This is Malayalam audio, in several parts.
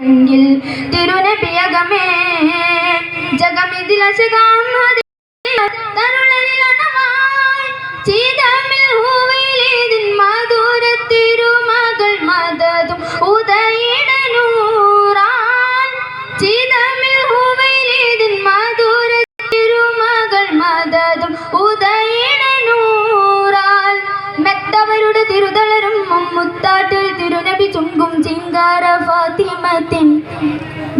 മുന്നിൽ തിരുനബിയകമേ ജഗമിതിലശകാം തരുളരിലണവായി ചീതമിൽ ഹൂവിലേതിൻ മധുര തിരുമകൾ മദതും ഉദയിടനൂറാൻ ചീതമിൽ ഹൂവിലേതിൻ മധുര തിരുമകൾ മദതും ഉദയിടനൂറാൻ മെത്തവരുടെ തിരുതളരും മുത്താട്ടിൽ തിരുനബി ചുങ്കും ചിങ്കാര ഫാത്തിമത്തിൻ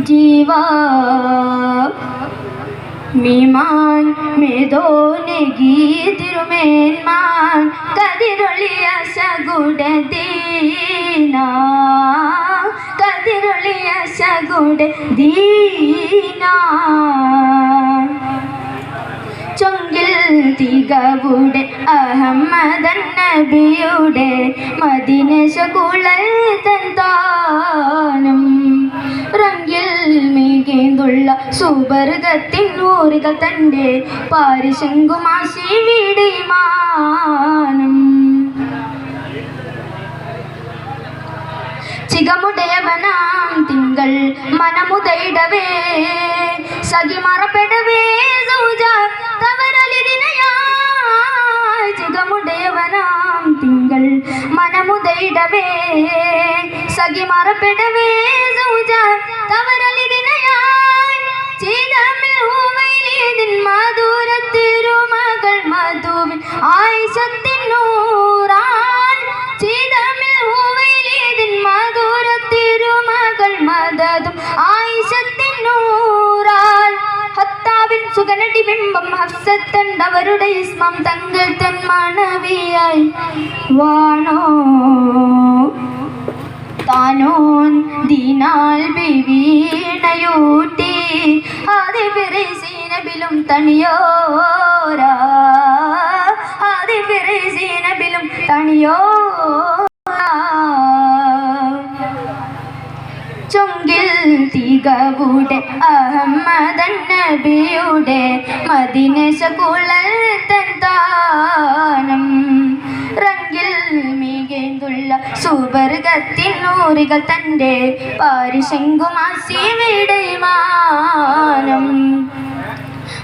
ജീവാ മീമാൻ മേദോനഗി തിരുമേന്മാൻ കതിരൊളിയ സഗുഡദീന കതിരൊളിയ സഗുഡദീന ചൊങ്കിൽ തികവുടെ അഹമ്മദൻ നബിയുടെ മദീന ശകുളൽ തന്താനം റംഗിൽ മികേന്തുള്ള സുബർഗത്തിൻ ഊറുകൾ തൻ്റെ പാരിശങ്കുമാശി വിടിമാനം ചികമുടയവനാം തിങ്കൾ മനമുതയിടവേ സഖി മറപ്പെടവേ സൗജ തവരലിതിനയായി ചികമുടയവനാം തിങ്കൾ മനമുതയിടവേ സഖി മറപ്പെടവേ സൗജ തവരലിതിനയായി ചീതമിൽ ഹൂവൈലേതിൻ മധുര തിരുമകൾ മധുവിൻ ആയിഷത്തിൻ നൂറാൻ ചീതമിൽ ഹൂവൈലേതിൻ മധുര തിരുമകൾ മദതും ആയിഷത്തിൻ നൂറാൻ ഹത്താബിൻ സുഗനടി ബിംബം ഹഫ്സത്തണ്ടവരുടെ ഇസ്മം തങ്ങൾ തൻ മണവിയായി വാണോ താനോൻ ദീനാൽ ബിവീണയൂട്ടി ആദിഫിറൈസീനബിലും തണിയോരാ ആദിഫിറൈസീനബിലും തണിയോരാ ചൊങ്കിൽ തികവുടെ അഹമ്മദൻ നബിയുടെ മദീന ശകുളൽ തന്താനം റംഗിൽ മികേന്തുള്ള സുബർഗത്തിൻ നൂറുകൾ തൻ്റെ പാരിശങ്കുമാസി വിടമാനം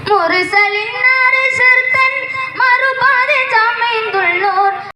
മുർസലിൻ